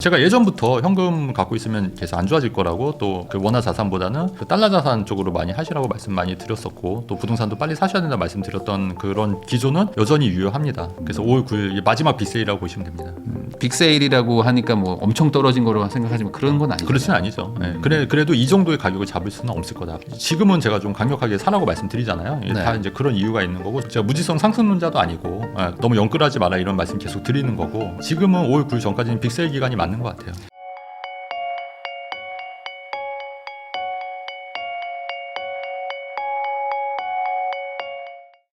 제가 예전부터 현금 갖고 있으면 계속 안 좋아질 거라고 또 그 원화 자산보다는 그 달러 자산 쪽으로 많이 하시라고 말씀 많이 드렸었고 또 부동산도 빨리 사셔야 된다 말씀드렸던 그런 기조는 여전히 유효합니다. 그래서 5월 9일 마지막 빅세일이라고 보시면 됩니다. 빅세일이라고 하니까 뭐 엄청 떨어진 거로 생각하지만 그런 건 아니죠. 그렇지는 아니죠. 네. 그래도 이 정도의 가격을 잡을 수는 없을 거다. 지금은 제가 좀 강력하게 사라고 말씀드리잖아요. 네. 다 이제 그런 이유가 있는 거고 제가 무지성 상승론자도 아니고 너무 영끌하지 마라 이런 말씀 계속 드리는 거고 지금은 5월 9일 전까지는 빅세일 기간이 맞는 것 같아요.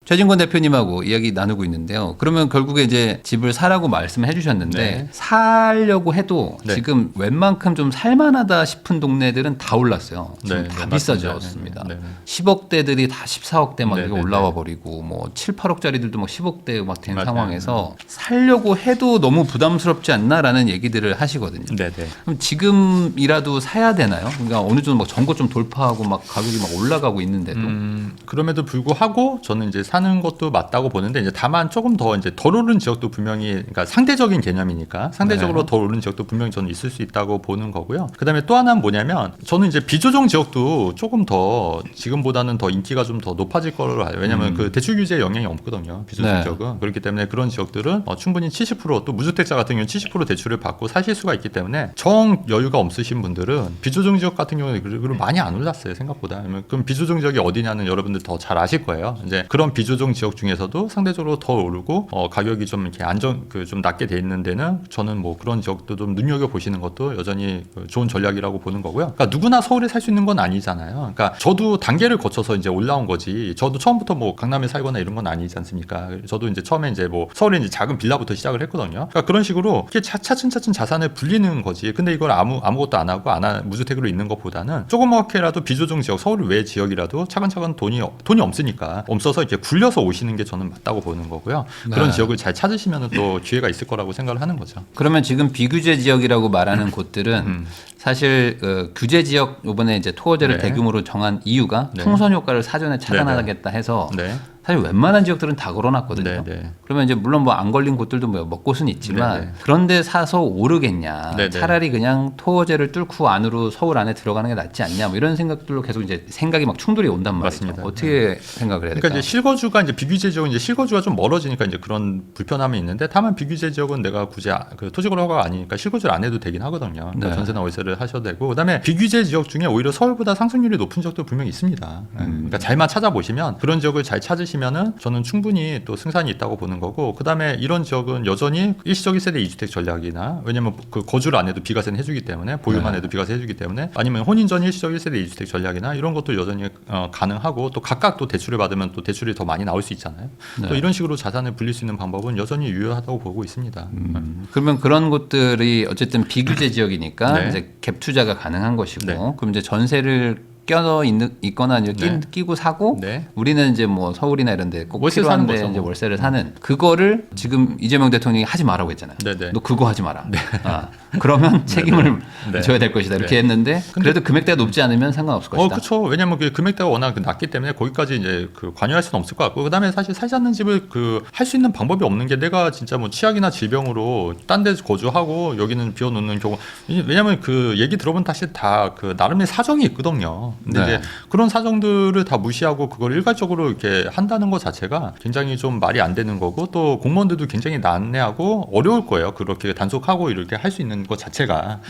최진권 대표님하고 이야기 나누고 있는데요. 그러면 결국에 이제 집을 사라고 말씀해 주셨는데 네. 사려고 해도 네. 지금 웬만큼 좀 살만하다 싶은 동네들은 다 올랐어요. 지금 네, 다 네, 비싸졌습니다. 네, 네. 10억대들이 다 14억대 막 네, 이렇게 네, 올라와 네. 버리고 뭐 7, 8억짜리들도 막 10억대 막 된 맞아요. 상황에서 살려고 해도 너무 부담스럽지 않나라는 얘기들을 하시거든요. 네, 네. 그럼 지금이라도 사야 되나요? 그러니까 어느 정도 막 전고 좀 돌파하고 막 가격이 막 올라가고 있는데도 그럼에도 불구하고 저는 이제 사는 것도 맞다고 보는데 이제 다만 조금 더 이제 덜 오른 지역도 분명히 그러니까 상대적인 개념이니까 상대적으로 네. 덜 오른 지역도 분명히 저는 있을 수 있다고 보는 거고요. 그다음에 또 하나는 뭐냐면 저는 이제 비조정 지역도 조금 더 지금보다는 더 인기가 좀 더 높아질 거로 봐요. 왜냐하면 그 대출 규제에 영향이 없거든요. 비조정 네. 지역은 그렇기 때문에 그런 지역들은 충분히 70%또 무주택자 같은 경우는 70% 대출을 받고 사실 수가 있기 때문에 정 여유가 없으신 분들은 비조정 지역 같은 경우는 그리고 많이 안 올랐어요 생각보다. 그럼 비조정 지역이 어디냐는 여러분들 더 잘 아실 거예요. 이제 그런 비조정 지역 중에서도 상대적으로 더 오르고 가격이 좀 이렇게 좀 낮게 돼 있는 데는 저는 뭐 그런 지역도 좀 눈여겨 보시는 것도 여전히 좋은 전략이라고 보는 거고요. 그러니까 누구나 서울에 살 수 있는 건 아니잖아요. 그러니까 저도 단계를 거쳐서 이제 올라온 거지. 저도 처음부터 뭐 강남에 살거나 이런 건 아니지 않습니까? 저도 이제 처음에 이제 뭐 서울에 이제 작은 빌라부터 시작을 했거든요. 그러니까 그런 식으로 이렇게 차츰차츰 자산을 불리는 거지. 근데 이걸 아무것도 안 하고 무주택으로 있는 것보다는 조그맣게라도 비조정 지역, 서울 외 지역이라도 차근차근 돈이 없어서 이렇게 굴려서 오시는 게 저는 맞다고 보는 거고요. 그런 네. 지역을 잘 찾으시면 또 기회가 있을 거라고 생각을 하는 거죠. 그러면 지금 비규제 지역이라고 말하는 곳들은 사실 규제 지역 이번에 이제 토어제를 네. 대규모로 정한 이유가 네. 풍선 효과를 사전에 차단하겠다 해서 네. 사실 웬만한 지역들은 다 걸어놨거든요. 네, 네. 그러면 이제 물론 뭐 안 걸린 곳들도 뭐 몇 곳은 있지만 네, 네. 그런데 사서 오르겠냐? 네, 네. 차라리 그냥 토어제를 뚫고 안으로 서울 안에 들어가는 게 낫지 않냐? 뭐 이런 생각들로 계속 이제 생각이 막 충돌이 온단 말이죠. 맞습니다. 어떻게 생각을 해야 될까요? 그러니까 이제 실거주가 이제 비규제 지역은 이제 실거주가 좀 멀어지니까 이제 그런 불편함이 있는데 다만 비규제 지역은 내가 굳이 그 토지거래 허가가 아니니까 실거주를 안 해도 되긴 하거든요. 그러니까 네. 전세나 월세를 하셔도 되고 그다음에 비규제 지역 중에 오히려 서울보다 상승률이 높은 지역도 분명히 있습니다. 그러니까 잘만 찾아보시면 그런 지역을 잘 찾으시면은 저는 충분히 또 승산이 있다고 보는 거고 그다음에 이런 지역은 여전히 일시적 1세대 2주택 전략이나 왜냐면 그 거주를 안 해도 비과세는 해주기 때문에 보유만 네. 해도 비과세 해주기 때문에 아니면 혼인 전 일시적 1세대 2주택 전략이나 이런 것도 여전히 가능하고 또 각각 또 대출을 받으면 또 대출이 더 많이 나올 수 있잖아요. 네. 또 이런 식으로 자산을 불릴 수 있는 방법은 여전히 유효하다고 보고 있습니다. 그러면 그런 곳들이 어쨌든 비규제 지역이니까 네. 이제 갭 투자가 가능한 것이고 네. 그럼 이제 전세를 껴서 있거나 이제 네. 끼고 사고 네. 우리는 이제 뭐 서울이나 이런 데 꼭 월세 사는 필요한데 거죠, 이제 뭐. 월세를 사는 그거를 지금 이재명 대통령이 하지 말라고 했잖아요. 네네. 너 그거 하지 마라. 그러면 책임을 네. 져야 될 것이다. 이렇게 네. 했는데 그래도 금액대가 높지 않으면 상관없을 것이다. 그렇죠. 왜냐면 그 금액대가 워낙 낮기 때문에 거기까지 이제 그 관여할 수는 없을 것 같고, 그다음에 사실 살지 않는 집을 할 수 있는 방법이 없는 게 내가 진짜 뭐 치약이나 질병으로 딴 데서 거주하고 여기는 비워놓는 경우, 왜냐면 그 얘기 들어보면 사실 다 그 나름의 사정이 있거든요. 근데 네. 이제 그런 사정들을 다 무시하고 그걸 일괄적으로 이렇게 한다는 것 자체가 굉장히 좀 말이 안 되는 거고 또 공무원들도 굉장히 난해하고 어려울 거예요. 그렇게 단속하고 이렇게 할 수 있는 것 자체가.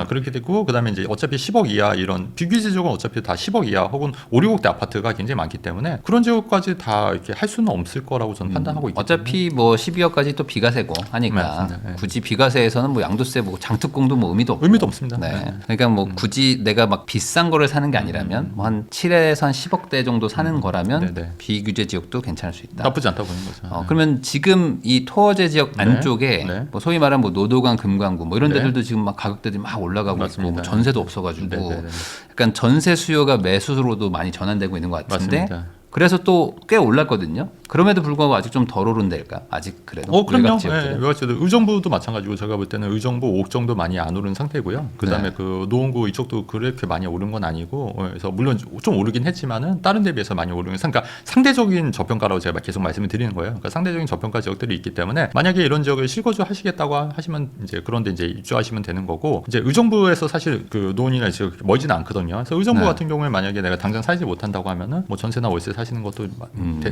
그렇게 되고 그다음에 이제 어차피 10억 이하 이런 비규제 지역은 어차피 다 10억 이하 혹은 5, 6억대 아파트가 굉장히 많기 때문에 그런 지역까지 다 이렇게 할 수는 없을 거라고 저는 판단하고 있기 때문에. 어차피 뭐 12억까지 또 비과세고 하니까 맞습니다. 네. 굳이 비과세에서는 뭐 양도세 뭐 장특공도 뭐 의미도 없고. 의미도 없습니다. 네. 네. 그러니까 뭐 굳이 내가 막 비싼 거를 사는 게 아니라면 뭐 한 7에서 한 10억대 정도 사는 거라면 네네. 비규제 지역도 괜찮을 수 있다. 나쁘지 않다고 보는 거죠. 그러면 지금 이 토어제 지역 네. 안쪽에 네. 뭐 소위 말하는 뭐 노도강, 금강구 뭐 이런 네. 데들도 지금 막 가격들이 막 올라가고 맞습니다. 있고 뭐 전세도 없어가지고 네네네. 약간 전세 수요가 매수로도 많이 전환되고 있는 것 같은데 맞습니다. 그래서 또 꽤 올랐거든요. 그럼에도 불구하고 아직 좀 덜 오른 데일까? 아직 그래도 그럼요. 외곽 지역들은. 예, 외곽 지역도 의정부도 마찬가지고 제가 볼 때는 의정부 5억 정도 많이 안 오른 상태고요. 그다음에 네. 그 노원구 이쪽도 그렇게 많이 오른 건 아니고 그래서 물론 좀 오르긴 했지만은 다른 데 비해서 많이 오르는 그러니까 상대적인 저평가라고 제가 계속 말씀을 드리는 거예요. 그러니까 상대적인 저평가 지역들이 있기 때문에 만약에 이런 지역을 실거주 하시겠다고 하시면 이제 그런데 이제 입주하시면 되는 거고 이제 의정부에서 사실 그 노원이나 지역 멀지는 않거든요. 그래서 의정부 네. 같은 경우에 만약에 내가 당장 살지 못한다고 하면은 뭐 전세나 월세 사시는 것도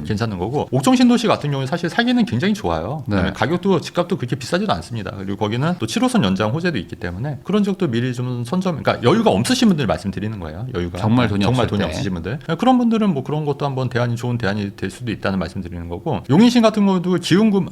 괜찮은 거고 옥정 신도시 같은 경우는 사실 살기는 굉장히 좋아요. 네. 그다음에 가격도 집값도 그렇게 비싸지도 않습니다. 그리고 거기는 또 7호선 연장 호재도 있기 때문에 그런 지역도 미리 좀 그러니까 여유가 없으신 분들 말씀드리는 거예요. 여유가 정말 돈이 없을 때. 없으신 분들 그런 분들은 뭐 그런 것도 한번 좋은 대안이 될 수도 있다는 말씀드리는 거고 용인시 같은 경우도 기흥구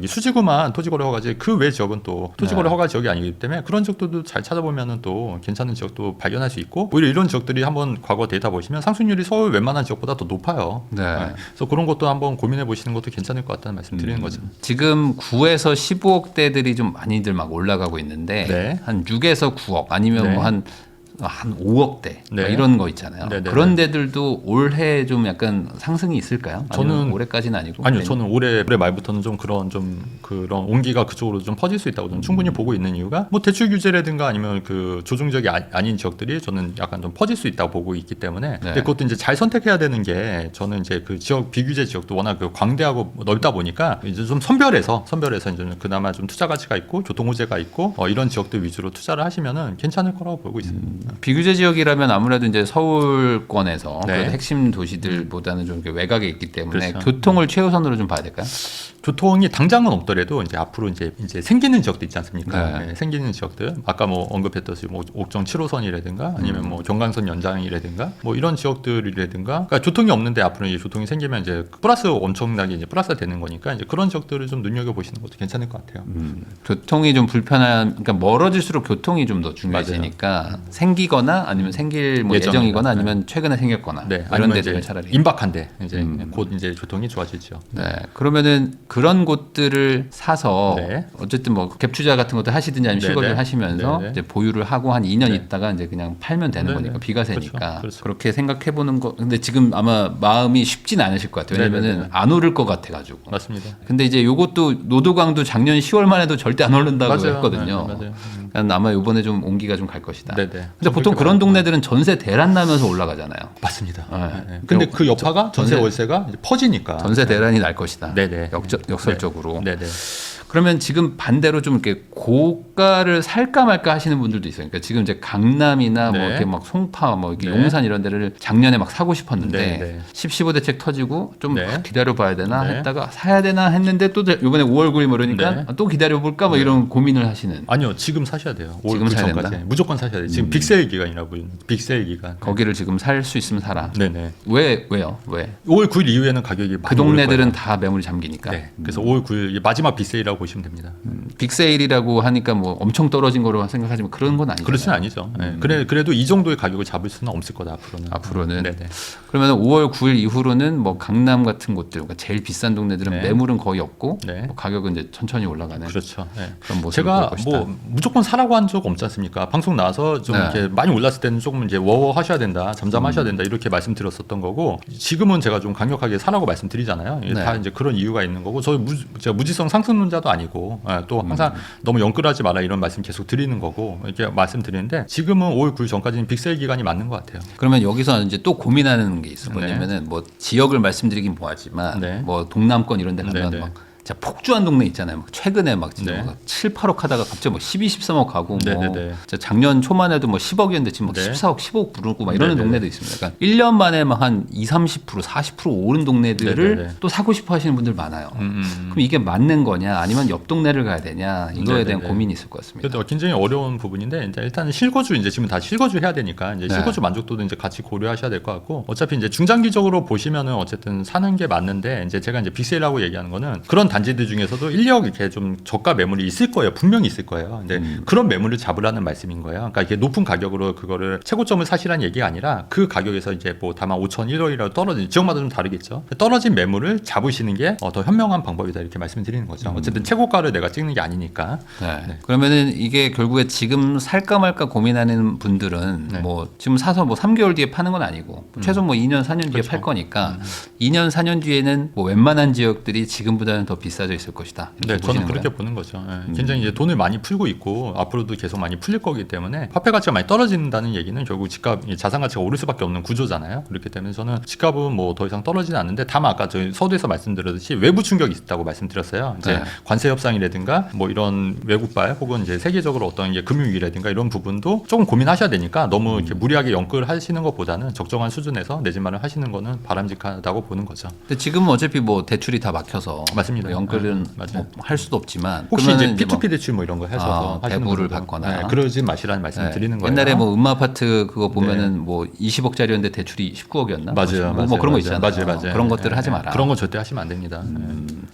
수지구만 토지거래 허가지 그 외 지역은 또 토지거래 네. 허가 지역이 아니기 때문에 그런 지역들도 잘 찾아보면은 또 괜찮은 지역도 발견할 수 있고 오히려 이런 지역들이 한번 과거 데이터 보시면 상승률이 서울 웬만한 지역보다 더 높아요. 네. 그래서 그런 것도 한번 고민해 보시는 것도 괜찮을 것 같다는 말씀 드리는 거죠. 지금 9에서 15억대들이 좀 많이들 막 올라가고 있는데 네. 한 6에서 9억 아니면 네. 뭐 한 5억대 네. 이런 거 있잖아요. 네네네. 그런 데들도 올해 좀 약간 상승이 있을까요? 아니면 저는- 올해까지는 아니고. 아니요, 내년? 저는 올해 말부터는 좀 그런 온기가 그쪽으로 좀 퍼질 수 있다고 저는 충분히 보고 있는 이유가 뭐 대출 규제라든가 아니면 그 조정 지역이 아닌 지역들이 저는 약간 좀 퍼질 수 있다고 보고 있기 때문에 근데 그것도 이제 잘 선택해야 되는 게 저는 이제 그 지역 비규제 지역도 워낙 그 광대하고 넓다 보니까 이제 좀 선별해서 이제 그나마 좀 투자 가치가 있고 교통 호재가 있고 이런 지역들 위주로 투자를 하시면은 괜찮을 거라고 보고 있습니다. 비규제 지역이라면 아무래도 이제 서울권에서 네. 그래도 핵심 도시들보다는 좀 이렇게 외곽에 있기 때문에 그렇죠. 교통을 최우선으로 좀 봐야 될까요? 교통이 당장은 없더라도 이제 앞으로 이제 생기는 지역도 있지 않습니까? 네. 네, 생기는 지역들 아까 뭐 언급했듯이 뭐 옥정 7호선이라든가 아니면 뭐 경강선 연장이라든가 뭐 이런 지역들이라든가 그러니까 교통이 없는데 앞으로 이제 교통이 생기면 이제 플러스 엄청나게 이제 플러스가 되는 거니까 이제 그런 지역들을 좀 눈여겨 보시는 것도 괜찮을 것 같아요. 교통이 좀 그러니까 멀어질수록 교통이 좀 더 중요해지니까 생기거나 아니면 생길 뭐 예정이나, 예정이거나 아니면 최근에 생겼거나 네, 이런 아니면 데들은 이제 차라리. 임박한데 이제 곧 이제 교통이 좋아지죠. 네. 그러면은 그런 곳들을 사서 네. 어쨌든 뭐 갭 투자 같은 것도 하시든지 아니면 네네. 실거주를 하시면서 네네. 이제 보유를 하고 한 2년 네. 있다가 이제 그냥 팔면 되는 네네. 거니까 비과세니까 그렇죠. 그렇죠. 그렇게 생각해 보는 거. 근데 지금 아마 마음이 쉽진 않으실 것 같아요. 왜냐면은 네네네. 안 오를 것 같아 가지고. 맞습니다. 근데 이제 요것도 노도강도 작년 10월만 해도 절대 안 오른다고 맞아요. 했거든요. 네, 맞아요. 그러니까 아마 이번에 좀 온기가 좀 갈 것이다. 네네. 근데 보통 그런 동네들은 전세 대란 나면서 올라가잖아요. 맞습니다. 네. 네. 근데 그 여파가 전세 전세- 월세가 이제 퍼지니까. 전세 대란이 날 것이다. 네네. 역설적으로. 네네. 그러면 지금 반대로 좀 이렇게 고가를 살까 말까 하시는 분들도 있어요. 그러니까 지금 이제 강남이나 뭐 네. 이렇게 막 송파 뭐 이렇게 네. 용산 이런 데를 작년에 막 사고 싶었는데 네, 네. 15대책 터지고 좀 네. 기다려 봐야 되나 네. 했다가 사야 되나 했는데 또 이번에 5월 9일 모르니까 네. 또 기다려 볼까 뭐 이런 고민을 하시는. 아니요, 지금 사셔야 돼요. 올 지금 그 사야 전까지. 된다? 무조건 사셔야 돼요. 지금 빅세일 기간이라고 빅세일 기간. 거기를 지금 살 수 있으면 사라. 네네. 왜요? 왜? 5월 9일 이후에는 가격이 많이 그 동네들은 오를 거예요. 다 매물이 잠기니까. 네. 그래서 5월 9일 마지막 빅세일이라고 보시면 됩니다. 빅세일이라고 하니까 뭐 엄청 떨어진 거로 생각하지만 그런 건 아니죠. 그렇지는 아니죠. 네. 그래도 이 정도의 가격을 잡을 수는 없을 거다 앞으로는. 네네. 그러면 5월 9일 이후로는 뭐 강남 같은 곳들, 그러니까 제일 비싼 동네들은 네. 매물은 거의 없고 네. 뭐 가격은 이제 천천히 올라가는 그렇죠. 네. 그런 모습을 제가 볼 것이다. 뭐 무조건 사라고 한 적 없지 않습니까? 방송 나와서 좀 네. 이렇게 많이 올랐을 때는 조금 이제 워워 하셔야 된다, 잠잠하셔야 된다 이렇게 말씀드렸었던 거고 지금은 제가 좀 강력하게 사라고 말씀드리잖아요. 이게 네. 다 이제 그런 이유가 있는 거고 제가 무지성 상승론자도 아니고 또 항상 너무 영끌하지 마라 이런 말씀 계속 드리는 거고 이렇게 말씀드리는데 지금은 5월 9일 전까지는 빅세일 기간이 맞는 것 같아요. 그러면 여기서 이제 또 고민하는 게 있어. 네. 뭐냐면은 뭐 지역을 말씀드리긴 뭐하지만 네. 뭐 동남권 이런 데 가면 네, 네. 막 진짜 폭주한 동네 있잖아요. 막 최근에 막 진짜 네. 막 7, 8억 하다가 갑자기 뭐 12, 13억 가고 뭐 네, 네, 네. 진짜 작년 초만 해도 뭐 10억이었는데 지금 막 네. 14억, 15억 부르고 막 이러는 네, 네, 동네도 있습니다. 그러니까 1년 만에 막 한 20, 30%, 40% 오른 동네들을 네, 네, 네. 또 사고 싶어 하시는 분들 많아요. 그럼 이게 맞는 거냐 아니면 옆 동네를 가야 되냐 이거에 네, 네, 대한 네. 고민이 있을 것 같습니다. 그래도 굉장히 어려운 부분인데 이제 일단 실거주 이제 지금 다 실거주 해야 되니까 이제 네. 실거주 만족도도 이제 같이 고려하셔야 될 것 같고 어차피 이제 중장기적으로 보시면은 어쨌든 사는 게 맞는데 이제 제가 이제 빅세일하고 얘기하는 거는 그런 단지들 중에서도 1억 이렇게 좀 저가 매물이 있을 거예요. 분명히 있을 거예요. 근데 그런 매물을 잡으라는 말씀인 거예요. 그러니까 이게 높은 가격으로 그거를 최고점을 사시라는 얘기가 아니라 그 가격에서 이제 뭐 다만 5천 1억이라도 떨어진 지역마다 좀 다르겠죠. 떨어진 매물을 잡으시는 게 더 현명한 방법이다 이렇게 말씀드리는 거죠. 어쨌든 최고가를 내가 찍는 게 아니니까. 네. 네. 그러면은 이게 결국에 지금 살까 말까 고민하는 분들은 네. 뭐 지금 사서 뭐 3개월 뒤에 파는 건 아니고 최소 뭐 2년 4년 뒤에 그렇죠. 팔 거니까 2년 4년 뒤에는 뭐 웬만한 지역들이 지금보다는 더 비싸져 있을 것이다. 이렇게 네, 저는 보시는 그렇게 거예요? 보는 거죠. 예, 굉장히 이제 돈을 많이 풀고 있고 앞으로도 계속 많이 풀릴 거기 때문에 화폐 가치가 많이 떨어진다는 얘기는 결국 집값, 자산 가치가 오를 수밖에 없는 구조잖아요. 그렇기 때문에 저는 집값은 뭐 더 이상 떨어지지 않는데 다만 아까 저희 서두에서 말씀드렸듯이 외부 충격이 있다고 말씀드렸어요. 이제 네. 관세 협상이라든가 뭐 이런 외국발 혹은 이제 세계적으로 어떤 이제 금융위기라든가 이런 부분도 조금 고민하셔야 되니까 너무 이렇게 무리하게 연끌하시는 것보다는 적정한 수준에서 내 집 마련 하시는 거는 바람직하다고 보는 거죠. 근데 지금은 어차피 뭐 대출이 다 막혀서 맞습니다. 뭐 연끌은 네, 맞아요. 뭐 할 수도 없지만 혹시 이제 그러면은 이제 P2P 대출 뭐 이런 거 하셔서 하시는 대부를 분들도, 받거나. 네, 그러지 마시라는 말씀을 네. 드리는 거예요. 옛날에 뭐 음마아파트 그거 보면은 뭐 20억짜리였는데 대출이 19억이었나? 맞아요, 뭐 맞아요, 그런 거 맞아요. 있잖아요. 맞아요. 그런 것들을 네, 하지 네. 마라. 그런 거 절대 하시면 안 됩니다.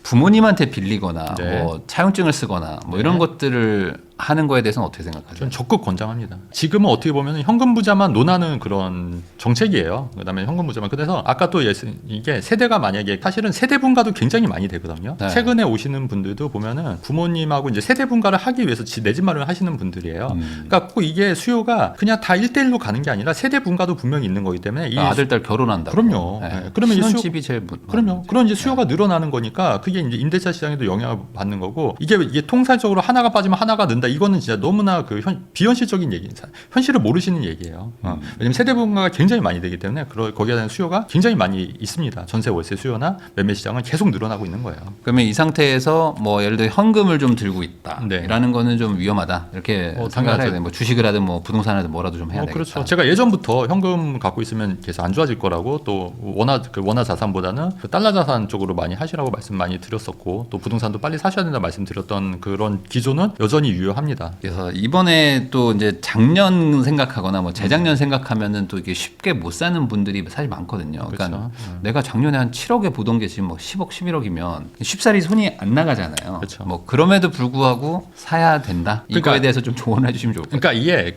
부모님한테 빌리거나 네. 뭐 차용증을 쓰거나 뭐 이런 것들을 하는 거에 대해서는 어떻게 생각하세요? 저는 적극 권장합니다. 지금은 어떻게 보면 현금 부자만 논하는 그런 정책이에요. 그다음에 현금 부자만. 그래서 아까 또 이게 세대가 만약에 사실은 세대 분가도 굉장히 많이 되거든요. 네. 최근에 오시는 분들도 보면은 부모님하고 이제 세대 분가를 하기 위해서 내 집 마련을 하시는 분들이에요. 그러니까 꼭 이게 수요가 그냥 다 1대1로 가는 게 아니라 세대 분가도 분명히 있는 거기 때문에 이 아들 딸 결혼한다고. 그럼요. 네. 네. 그러면 이제 신혼집이 제일 그럼요. 그런 이제 수요가 늘어나는 거니까 그게 이제 임대차 시장에도 영향을 받는 거고 이게 통상적으로 하나가 빠지면 하나가 는다. 이거는 진짜 너무나 그 비현실적인 얘기인 현실을 모르시는 얘기예요. 왜냐면 세대 분가가 굉장히 많이 되기 때문에 거기에 대한 수요가 굉장히 많이 있습니다. 전세 월세 수요나 매매 시장은 계속 늘어나고 있는 거예요. 그러면 이 상태에서 뭐 예를 들어 현금을 좀 들고 있다라는 네. 거는 좀 위험하다 이렇게 생각을 당연하죠. 해야 돼. 뭐 주식을 하든 뭐 부동산을 하든 뭐라도 좀 해야 되겠다. 그렇죠. 제가 예전부터 현금 갖고 있으면 계속 안 좋아질 거라고 또 원화 자산보다는 그 달러 자산 쪽으로 많이 하시라고 말씀 많이 드렸었고 또 부동산도 빨리 사셔야 된다 말씀드렸던 그런 기조는 여전히 유효합니다. 그래서 이번에 또 이제 작년 생각하거나 뭐 재작년 생각하면은 또 이게 쉽게 못 사는 분들이 사실 많거든요. 그러니까 그렇죠. 내가 작년에 한 7억에 보던 게 지금 뭐 10억, 11억이면 쉽사리 손이 안 나가잖아요. 그렇죠. 뭐 그럼에도 불구하고 사야 된다. 이거에 그러니까 대해서 좀 조언해 주시면 좋을 것 같아요. 그러니까 이게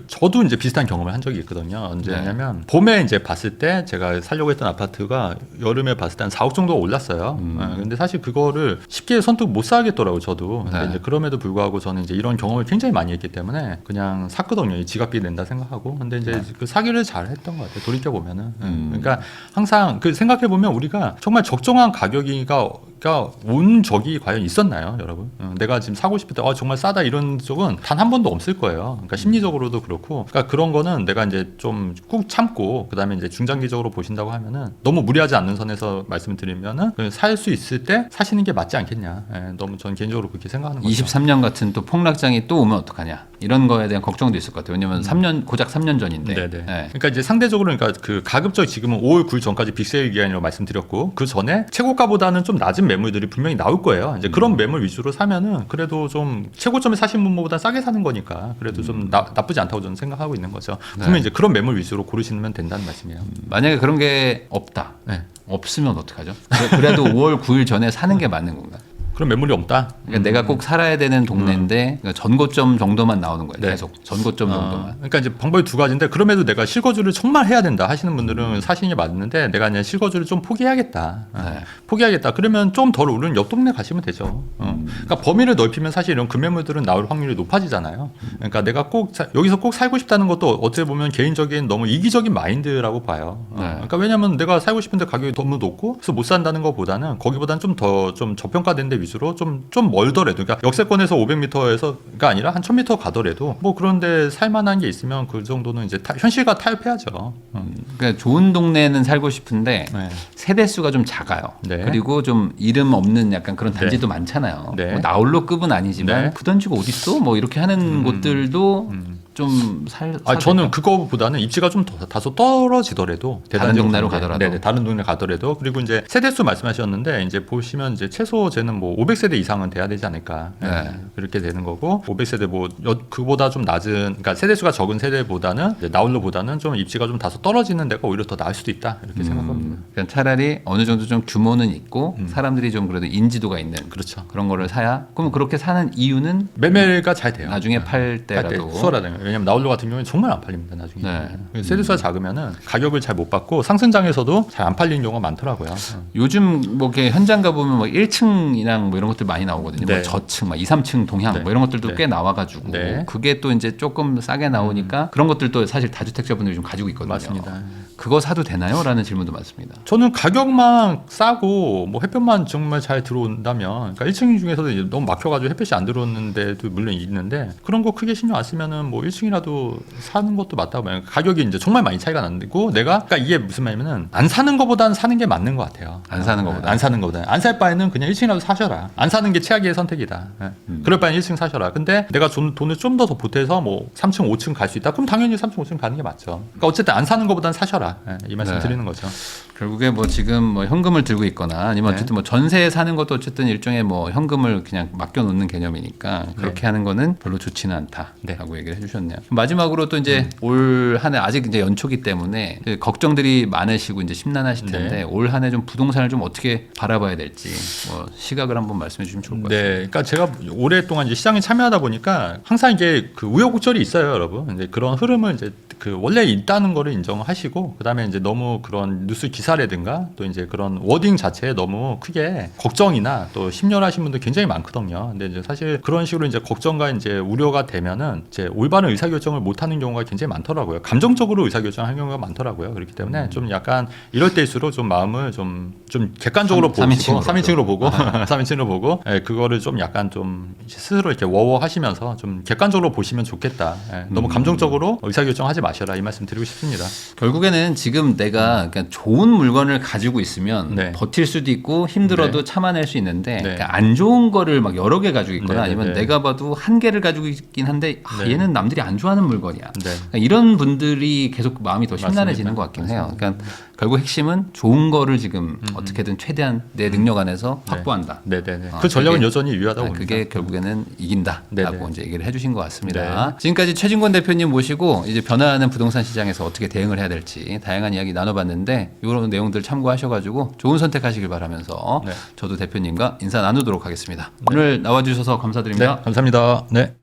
저도 이제 비슷한 경험을 한 적이 있거든요. 언제냐면 네. 봄에 이제 봤을 때 제가 살려고 했던 아파트가 여름에 봤을 때 한 4억 정도가 올랐어요. 근데 사실 그거를 쉽게 선뜻 못 사겠더라고요, 저도. 근데 네. 이제 그럼에도 불구하고 저는 이제 이런 경험을 굉장히 많이 했기 때문에 그냥 샀거든요. 이 지갑비 낸다 생각하고. 근데 이제 그 사기를 잘 했던 것 같아요. 돌이켜 보면은. 그러니까 항상 그 생각해 보면 우리가 정말 적정한 가격이가 온 적이 과연 있었나요, 여러분? 내가 지금 사고 싶을 때 정말 싸다 이런 적은 단 한 번도 없을 거예요. 그러니까 심리적으로도 그렇고, 그러니까 그런 거는 내가 이제 좀 꾹 참고 그다음에 이제 중장기적으로 보신다고 하면은 너무 무리하지 않는 선에서 말씀을 드리면은 살 수 있을 때 사시는 게 맞지 않겠냐. 너무 저는 개인적으로 그렇게 생각하는 거죠. 23년 같은 또 폭락장이 또 오면 어떡하냐. 이런 거에 대한 걱정도 있을 것 같아요. 왜냐면 고작 3년 전인데. 네네. 네. 그러니까 이제 상대적으로 그러니까 그 가급적 지금은 5월 9일 전까지 빅세일 기간이라고 말씀드렸고 그 전에 최고가보다는 좀 낮은 매물들이 분명히 나올 거예요. 이제 그런 매물 위주로 사면은 그래도 좀 최고점에 사신 분보다 싸게 사는 거니까 그래도 좀 나쁘지 않다고 저는 생각하고 있는 거죠. 그러면 이제 그런 매물 위주로 고르시면 된다는 말씀이에요. 만약에 그런 게 없다. 네. 없으면 어떡하죠? 그래도 5월 9일 전에 사는 게 맞는 건가? 그런 매물이 없다. 그러니까 내가 꼭 살아야 되는 동네인데 그러니까 전고점 정도만 나오는 거예요. 네. 계속 전고점 정도만. 그러니까 이제 방법이 두 가지인데 그럼에도 내가 실거주를 정말 해야 된다 하시는 분들은 사시는 게 맞는데 내가 그냥 실거주를 좀 포기해야겠다. 네. 포기하겠다. 그러면 좀 덜 오른 옆 동네 가시면 되죠. 그러니까 범위를 넓히면 사실 이런 금매물들은 나올 확률이 높아지잖아요. 그러니까 내가 여기서 꼭 살고 싶다는 것도 어떻게 보면 개인적인 너무 이기적인 마인드라고 봐요. 네. 그러니까 왜냐하면 내가 살고 싶은데 가격이 너무 높고 그래서 못 산다는 것보다는 거기보다는 좀 더 좀 저평가된 데 위주로 좀 멀더라도 그러니까 역세권에서 500m에서가 아니라 한 1000m 가더라도 뭐 그런데 살만한 게 있으면 그 정도는 이제 현실과 타협해야죠. 그러니까 좋은 동네는 살고 싶은데 네. 세대 수가 좀 작아요. 네. 그리고 좀 이름 없는 약간 그런 단지도 많잖아요. 네. 뭐 나홀로급은 아니지만 네. 그 단지가 어디 있어? 뭐 이렇게 하는 곳들도 좀 저는 그거보다는 입지가 좀 다소 떨어지더라도 다른 동네로 가더라도. 네네, 다른 동네 가더라도 그리고 이제 세대수 말씀하셨는데 이제 보시면 이제 최소 쟤는 뭐 500세대 이상은 돼야 되지 않을까. 네. 그렇게 되는 거고 500세대 뭐 그보다 좀 낮은 그러니까 세대수가 적은 세대보다는 이제 나홀로보다는 좀 입지가 좀 다소 떨어지는 데가 오히려 더 나을 수도 있다 이렇게 생각합니다. 그러니까 차라리 어느 정도 좀 규모는 있고 사람들이 좀 그래도 인지도가 있는 그렇죠. 그런 거를 사야. 그럼 그렇게 사는 이유는 매매가 잘 돼요. 나중에 팔 때라도 수월하다는 거예요. 왜냐면 나홀로 같은 경우는 정말 안 팔립니다. 나중에 네. 세대수가 작으면은 가격을 잘 못 받고 상승장에서도 잘 안 팔리는 경우가 많더라고요. 요즘 뭐 이렇게 현장 가보면 뭐 1층이랑 뭐 이런 것들 많이 나오거든요. 네. 뭐 저층, 막 2, 3층 동향 네. 뭐 이런 것들도 네. 꽤 나와가지고 네. 그게 또 이제 조금 싸게 나오니까 그런 것들도 사실 다주택자분들이 좀 가지고 있거든요. 맞습니다. 그거 사도 되나요? 라는 질문도 많습니다. 저는 가격만 싸고 뭐 햇볕만 정말 잘 들어온다면 그러니까 1층 중에서도 이제 너무 막혀가지고 햇볕이 안 들어오는 데도 물론 있는데 그런 거 크게 신경 안 쓰면은 뭐 1층이라도 사는 것도 맞다고 봐요. 가격이 이제 정말 많이 차이가 나고 내가 그러니까 이게 무슨 말이냐면은 안 사는 것보다는 사는 게 맞는 것 같아요. 안 사는 것보다. 안 사는 것보다는 안 살 바에는 그냥 1층이라도 사셔라. 안 사는 게 최악의 선택이다. 예. 그럴 바에는 1층 사셔라. 근데 내가 돈을 좀 더 보태서 뭐 3층, 5층 갈 수 있다. 그럼 당연히 3층, 5층 가는 게 맞죠. 그러니까 어쨌든 안 사는 것보다는 사셔라. 예, 이 말씀 네. 드리는 거죠. 결국에 뭐 지금 뭐 현금을 들고 있거나 아니면 네. 어쨌든 뭐 전세에 사는 것도 어쨌든 일종의 뭐 현금을 그냥 맡겨놓는 개념이니까 그렇게 네. 하는 거는 별로 좋지는 않다라고 네. 얘기를 해주셨네요. 마지막으로 또 이제 올 한 해 아직 이제 연초기 때문에 걱정들이 많으시고 이제 심란하실 텐데 네. 올 한 해 좀 부동산을 좀 어떻게 바라봐야 될지 뭐 시각을 한번 말씀해 주시면 좋을 것 같습니다. 네, 그러니까 제가 오랫동안 이제 시장에 참여하다 보니까 항상 이게 그 우여곡절이 있어요, 여러분. 이제 그런 흐름을 이제 그 원래 있다는 거를 인정하시고 그다음에 이제 너무 그런 뉴스 기사라든가 또 이제 그런 워딩 자체에 너무 크게 걱정이나 또 심려하신 분들 굉장히 많거든요. 근데 이제 사실 그런 식으로 이제 걱정과 이제 우려가 되면은 이제 올바른 의사결정을 못 하는 경우가 굉장히 많더라고요. 감정적으로 의사결정하는 경우가 많더라고요. 그렇기 때문에 좀 약간 이럴 때일수록 좀 마음을 좀 객관적으로 보고 3인칭으로 보고 3인칭으로 보고 예, 그거를 좀 약간 좀 스스로 이렇게 워워하시면서 좀 객관적으로 보시면 좋겠다. 예, 너무 감정적으로 의사결정하지 마셔라 이 말씀 드리고 싶습니다. 결국에는 지금 내가 그러니까 좋은 물건을 가지고 있으면 네. 버틸 수도 있고 힘들어도 네. 참아낼 수 있는데 네. 그러니까 안 좋은 거를 막 여러 개 가지고 있거나 네, 네, 아니면 네. 내가 봐도 한 개를 가지고 있긴 한데 네. 얘는 남들이 안 좋아하는 물건이야. 네. 그러니까 이런 분들이 계속 마음이 더 심란해지는 맞습니다. 것 같긴 해요. 그러니까 결국 핵심은 좋은 거를 지금 어떻게든 최대한 내 능력 안에서 확보한다. 네네네. 아, 그 전략은 그게- 여전히 유효하다고 봅니다. 그게 결국에는 이긴다라고 네네. 이제 얘기를 해주신 것 같습니다. 네. 지금까지 최진권 대표님 모시고 이제 변화하는 부동산 시장에서 어떻게 대응을 해야 될지 다양한 이야기 나눠봤는데 이런 내용들 참고하셔가지고 좋은 선택하시길 바라면서 네. 저도 대표님과 인사 나누도록 하겠습니다. 오늘 나와주셔서 감사드립니다. 네, 감사합니다. 네.